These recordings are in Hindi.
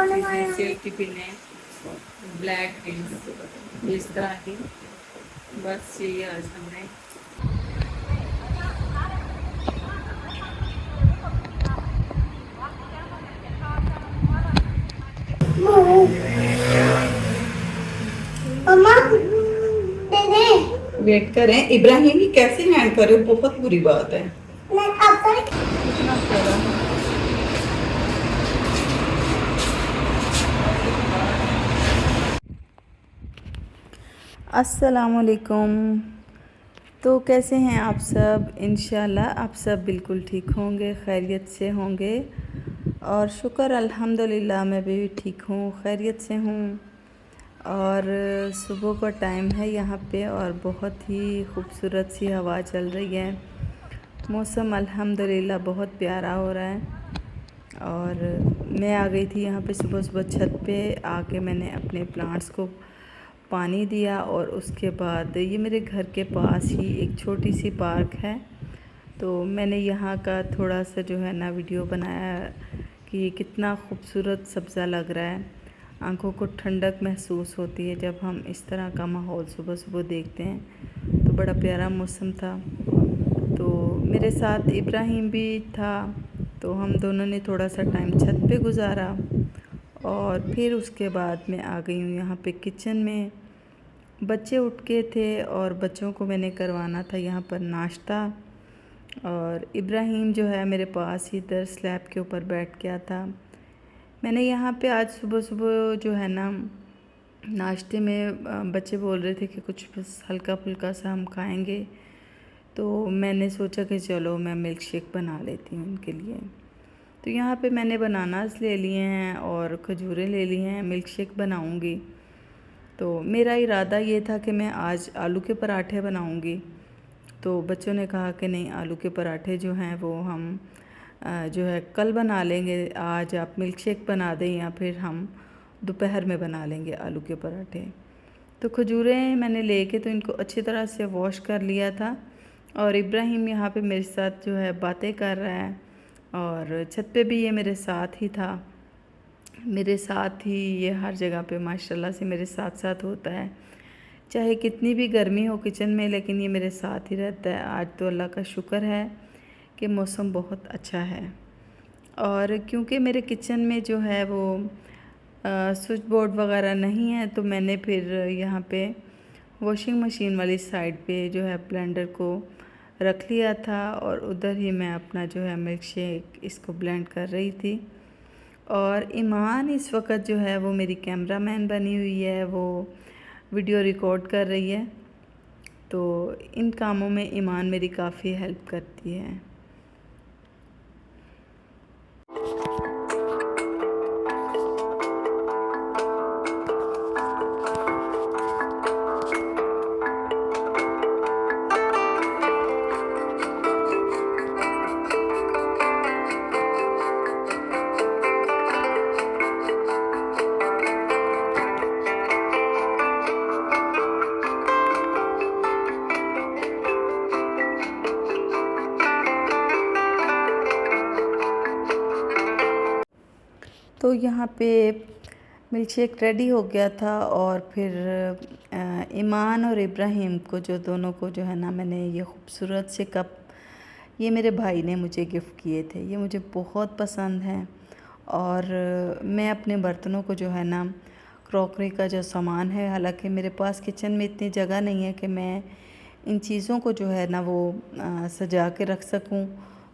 चीज़ें, सेफ्टी पिने, ब्लैक पिन, इस तरह की बस चाहिए आज हमने। मम्मा दे दे। वेट करें। इब्राहिम ही कैसे हैंड करे, बहुत बुरी बात है। मैं अब कर। कितना प्यारा है। अस्सलामुअलैकुम। तो कैसे हैं आप सब? इंशाल्लाह आप सब बिल्कुल ठीक होंगे, खैरियत से होंगे। और शुक्र अल्हम्दुलिल्लाह मैं भी ठीक हूँ, खैरियत से हूँ। और सुबह का टाइम है यहाँ पे और बहुत ही खूबसूरत सी हवा चल रही है। मौसम अल्हम्दुलिल्लाह बहुत प्यारा हो रहा है। और मैं आ गई थी यहाँ पे सुबह सुबह छत पे आके मैंने अपने प्लांट्स को पानी दिया। और उसके बाद ये मेरे घर के पास ही एक छोटी सी पार्क है, तो मैंने यहाँ का थोड़ा सा जो है ना वीडियो बनाया कि कितना खूबसूरत सब्ज़ा लग रहा है। आंखों को ठंडक महसूस होती है जब हम इस तरह का माहौल सुबह सुबह देखते हैं। तो बड़ा प्यारा मौसम था। तो मेरे साथ इब्राहिम भी था, तो हम दोनों ने थोड़ा सा टाइम छत पे गुजारा। और फिर उसके बाद मैं आ गई हूँ यहाँ पे किचन में। बच्चे उठ के थे और बच्चों को मैंने करवाना था यहाँ पर नाश्ता। और इब्राहिम जो है मेरे पास ही इधर स्लैब के ऊपर बैठ गया था। मैंने यहाँ पे आज सुबह सुबह जो है ना नाश्ते में बच्चे बोल रहे थे कि कुछ बस हल्का फुल्का सा हम खाएंगे, तो मैंने सोचा कि चलो मैं मिल्क शेक बना लेती हूँ उनके लिए। तो यहाँ पे मैंने बनानास ले लिए हैं और खजूरें ले ली हैं, मिल्क शेक बनाऊँगी। तो मेरा इरादा ये था कि मैं आज आलू के पराठे बनाऊँगी। तो बच्चों ने कहा कि नहीं, आलू के पराठे जो हैं वो हम जो है कल बना लेंगे, आज आप मिल्क शेक बना दें या फिर हम दोपहर में बना लेंगे आलू के पराठे। तो खजूरें मैंने लेके तो इनको अच्छी तरह से वॉश कर लिया था। और इब्राहिम यहाँ पे मेरे साथ जो है बातें कर रहा है। और छत पे भी ये मेरे साथ ही था, मेरे साथ ही ये हर जगह पे माशाल्लाह से मेरे साथ साथ होता है। चाहे कितनी भी गर्मी हो किचन में, लेकिन ये मेरे साथ ही रहता है। आज तो अल्लाह का शुक्र है कि मौसम बहुत अच्छा है। और क्योंकि मेरे किचन में जो है वो स्विच बोर्ड वगैरह नहीं है, तो मैंने फिर यहाँ पे वॉशिंग मशीन वाली साइड पे जो है ब्लेंडर को रख लिया था और उधर ही मैं अपना जो है मिल्क शेक इसको ब्लेंड कर रही थी। और ईमान इस वक्त जो है वो मेरी कैमरामैन बनी हुई है, वो वीडियो रिकॉर्ड कर रही है। तो इन कामों में ईमान मेरी काफ़ी हेल्प करती है। तो यहाँ पे मिल्क शेक रेडी हो गया था। और फिर ईमान और इब्राहिम को जो दोनों को जो है ना मैंने ये खूबसूरत से कप, ये मेरे भाई ने मुझे गिफ्ट किए थे। ये मुझे बहुत पसंद हैं। और मैं अपने बर्तनों को जो है ना क्रॉकरी का जो सामान है, हालांकि मेरे पास किचन में इतनी जगह नहीं है कि मैं इन चीज़ों को जो है ना वो सजा के रख सकूं।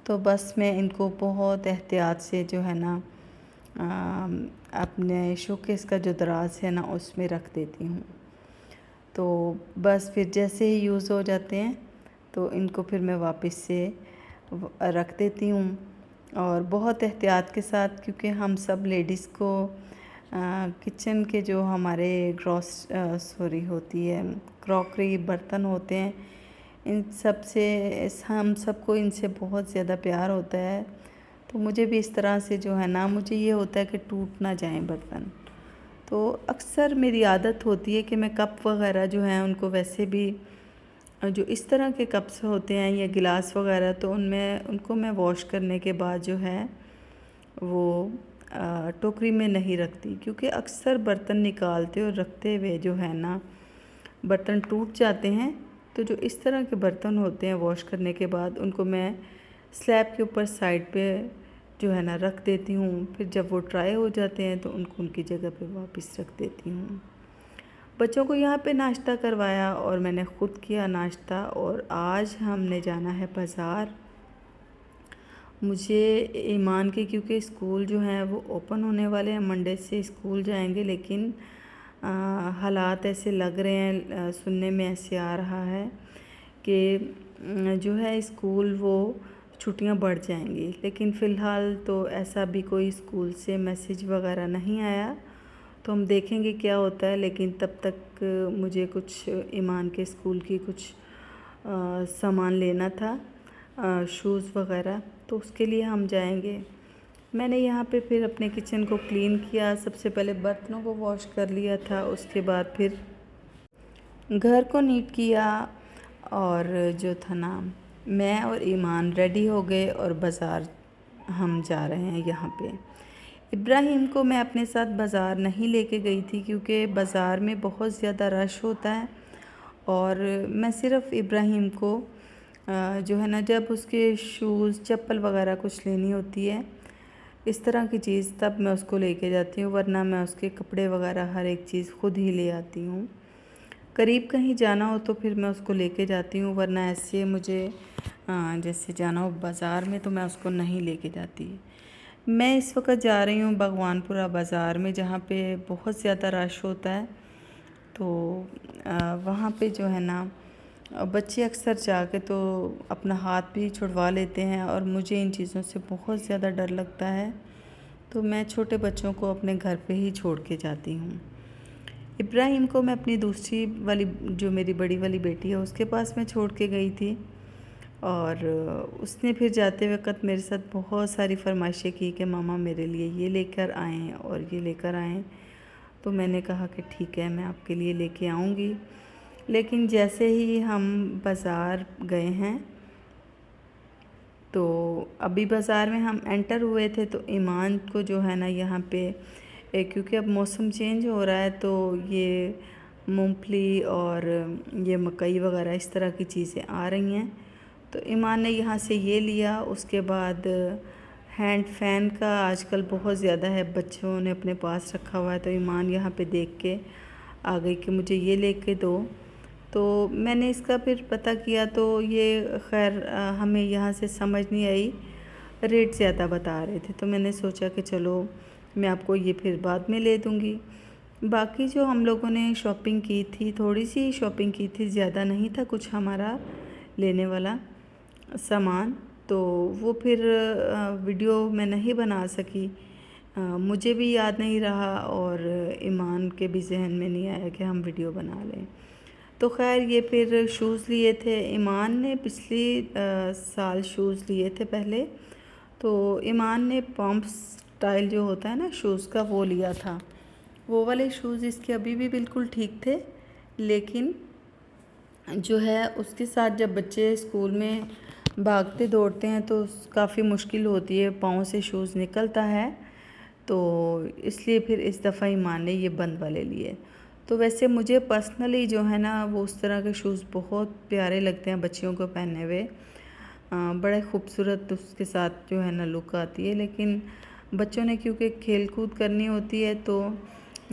तो बस मैं इनको बहुत एहतियात से जो है ना अपने शोकेस का जो दराज है ना उसमें रख देती हूँ। तो बस फिर जैसे ही यूज़ हो जाते हैं तो इनको फिर मैं वापस से रख देती हूँ। और बहुत एहतियात के साथ, क्योंकि हम सब लेडीज़ को किचन के जो हमारे सॉरी होती है क्रॉकरी बर्तन होते हैं, इन सब से हम सबको इनसे बहुत ज़्यादा प्यार होता है। तो मुझे भी इस तरह से जो है ना, मुझे ये होता है कि टूट ना जाएं बर्तन। तो अक्सर मेरी आदत होती है कि मैं कप वगैरह जो हैं उनको वैसे भी जो इस तरह के कप्स होते हैं या गिलास वगैरह, तो उनमें उनको मैं वॉश करने के बाद जो है वो टोकरी में नहीं रखती, क्योंकि अक्सर बर्तन निकालते और रखते हुए जो है ना बर्तन टूट जाते हैं। तो जो इस तरह के बर्तन होते हैं वॉश करने के बाद उनको मैं स्लैब के ऊपर साइड पे जो है ना रख देती हूँ। फिर जब वो ड्राई हो जाते हैं तो उनको उनकी जगह पे वापस रख देती हूँ। बच्चों को यहाँ पे नाश्ता करवाया और मैंने ख़ुद किया नाश्ता। और आज हमने जाना है बाज़ार। मुझे ईमान के क्योंकि स्कूल जो हैं वो ओपन होने वाले हैं, मंडे से स्कूल जाएंगे, लेकिन हालात ऐसे लग रहे हैं, सुनने में ऐसे आ रहा है कि जो है स्कूल वो छुट्टियां बढ़ जाएंगी। लेकिन फ़िलहाल तो ऐसा भी कोई स्कूल से मैसेज वगैरह नहीं आया, तो हम देखेंगे क्या होता है। लेकिन तब तक मुझे कुछ ईमान के स्कूल की कुछ सामान लेना था, शूज़ वगैरह, तो उसके लिए हम जाएंगे। मैंने यहाँ पे फिर अपने किचन को क्लीन किया। सबसे पहले बर्तनों को वॉश कर लिया था, उसके बाद फिर घर को नीट किया। और जो था ना, मैं और ईमान रेडी हो गए और बाज़ार हम जा रहे हैं। यहाँ पे इब्राहिम को मैं अपने साथ बाज़ार नहीं लेके गई थी, क्योंकि बाज़ार में बहुत ज़्यादा रश होता है। और मैं सिर्फ़ इब्राहिम को जो है ना, जब उसके शूज़ चप्पल वगैरह कुछ लेनी होती है इस तरह की चीज़, तब मैं उसको लेके जाती हूँ, वरना मैं उसके कपड़े वगैरह हर एक चीज़ ख़ुद ही ले आती हूँ। करीब कहीं जाना हो तो फिर मैं उसको लेके जाती हूँ, वरना ऐसे मुझे जैसे जाना हो बाज़ार में तो मैं उसको नहीं लेके जाती। मैं इस वक्त जा रही हूँ भगवानपुरा बाज़ार में, जहाँ पे बहुत ज़्यादा रश होता है। तो वहाँ पे जो है ना बच्चे अक्सर जाके तो अपना हाथ भी छुड़वा लेते हैं, और मुझे इन चीज़ों से बहुत ज़्यादा डर लगता है। तो मैं छोटे बच्चों को अपने घर पे ही छोड़ के जाती हूँ। इब्राहिम को मैं अपनी दूसरी वाली, जो मेरी बड़ी वाली बेटी है, उसके पास मैं छोड़ के गई थी। और उसने फिर जाते वक्त मेरे साथ बहुत सारी फरमाइशें की कि मामा मेरे लिए ये लेकर आएँ और ये लेकर आएँ। तो मैंने कहा कि ठीक है, मैं आपके लिए लेके आऊँगी। लेकिन जैसे ही हम बाज़ार गए हैं, तो अभी बाज़ार में हम एंटर हुए थे, तो ईमान को जो है ना यहाँ पे क्योंकि अब मौसम चेंज हो रहा है, तो ये मूंगफली और ये मकई वगैरह इस तरह की चीज़ें आ रही हैं। तो ईमान ने यहाँ से ये लिया। उसके बाद हैंड फैन का आजकल बहुत ज़्यादा है, बच्चों ने अपने पास रखा हुआ है, तो ईमान यहाँ पे देख के आ गई कि मुझे ये लेके दो। तो मैंने इसका फिर पता किया, तो ये खैर हमें यहाँ से समझ नहीं आई, रेट ज़्यादा बता रहे थे। तो मैंने सोचा कि चलो मैं आपको ये फिर बाद में ले दूँगी। बाकी जो हम लोगों ने शॉपिंग की थी, थोड़ी सी शॉपिंग की थी, ज़्यादा नहीं था कुछ हमारा लेने वाला सामान, तो वो फिर वीडियो मैं नहीं बना सकी। मुझे भी याद नहीं रहा और ईमान के भी जहन में नहीं आया कि हम वीडियो बना लें। तो खैर ये फिर शूज़ लिए थे। ईमान ने पिछली साल शूज़ लिए थे पहले, तो ईमान ने पम्प स्टाइल जो होता है ना शूज़ का, वो लिया था। वो वाले शूज़ इसके अभी भी बिल्कुल ठीक थे, लेकिन जो है उसके साथ जब बच्चे स्कूल में भागते दौड़ते हैं तो काफ़ी मुश्किल होती है, पाँव से शूज़ निकलता है। तो इसलिए फिर इस दफ़ा ईमान ने ये बंद वाले लिए। तो वैसे मुझे पर्सनली जो है ना वो उस तरह के शूज़ बहुत प्यारे लगते हैं बच्चियों को पहने हुए, बड़े खूबसूरत उसके साथ जो है ना लुक आती है। लेकिन बच्चों ने क्योंकि खेल कूद करनी होती है, तो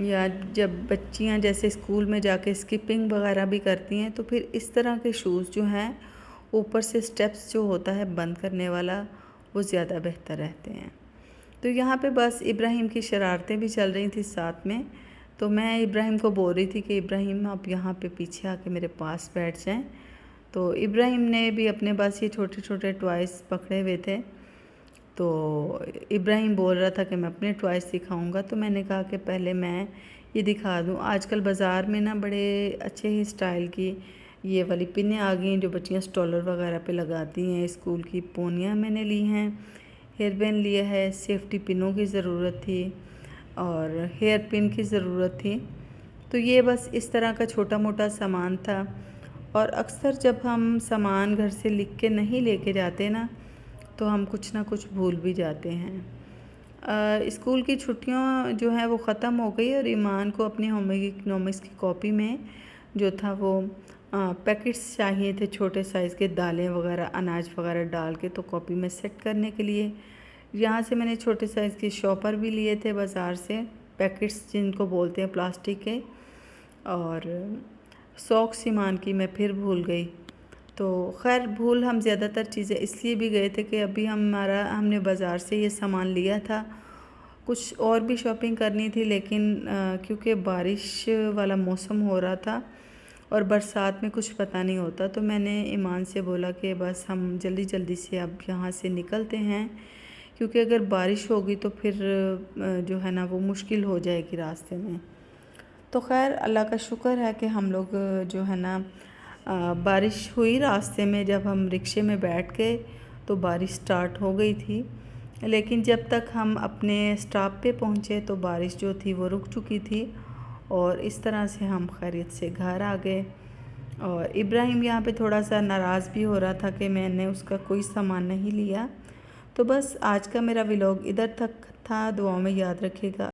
या जब बच्चियां जैसे स्कूल में जाके स्किपिंग वगैरह भी करती हैं, तो फिर इस तरह के शूज़ जो हैं ऊपर से स्टेप्स जो होता है बंद करने वाला, वो ज़्यादा बेहतर रहते हैं। तो यहाँ पे बस इब्राहिम की शरारतें भी चल रही थी साथ में। तो मैं इब्राहिम को बोल रही थी कि इब्राहिम आप यहाँ पे पीछे आके मेरे पास बैठ जाएं। तो इब्राहिम ने भी अपने पास ये छोटे छोटे टॉयज़ पकड़े हुए थे। तो इब्राहिम बोल रहा था कि मैं अपने टॉयज़ दिखाऊंगा, तो मैंने कहा कि पहले मैं ये दिखा दूं। आजकल बाज़ार में ना बड़े अच्छे ही स्टाइल की ये वाली पिनें आ गई हैं जो बच्चियाँ स्टॉलर वगैरह पे लगाती हैं। स्कूल की पोनियाँ मैंने ली हैं, हेयर बैंड लिया है, सेफ्टी पिनों की ज़रूरत थी और हेयर पिन की ज़रूरत थी। तो ये बस इस तरह का छोटा मोटा सामान था। और अक्सर जब हम सामान घर से लिख के नहीं लेके जाते ना, तो हम कुछ ना कुछ भूल भी जाते हैं। स्कूल की छुट्टियां जो है वो ख़त्म हो गई और ईमान को अपनी होम इकनॉमिक्स की कॉपी में जो था वो पैकेट्स चाहिए थे छोटे साइज़ के, दालें वगैरह अनाज वगैरह डाल के, तो कॉपी में सेट करने के लिए यहाँ से मैंने छोटे साइज़ के शॉपर भी लिए थे बाज़ार से, पैकेट्स जिनको बोलते हैं प्लास्टिक के। और सॉक्स ईमान की मैं फिर भूल गई। तो खैर भूल हम ज़्यादातर चीज़ें इसलिए भी गए थे कि अभी हमने बाज़ार से ये सामान लिया था, कुछ और भी शॉपिंग करनी थी, लेकिन क्योंकि बारिश वाला मौसम हो रहा था और बरसात में कुछ पता नहीं होता, तो मैंने ईमान से बोला कि बस हम जल्दी जल्दी से अब यहाँ से निकलते हैं, क्योंकि अगर बारिश होगी तो फिर जो है ना वो मुश्किल हो जाएगी रास्ते में। तो खैर अल्लाह का शुक्र है कि हम लोग जो है ना बारिश हुई रास्ते में, जब हम रिक्शे में बैठ गए तो बारिश स्टार्ट हो गई थी, लेकिन जब तक हम अपने स्टॉप पे पहुँचे तो बारिश जो थी वो रुक चुकी थी और इस तरह से हम खैरियत से घर आ गए। और इब्राहिम यहाँ पे थोड़ा सा नाराज़ भी हो रहा था कि मैंने उसका कोई सामान नहीं लिया। तो बस आज का मेरा व्लॉग इधर तक था, दुआओं में याद रखिएगा।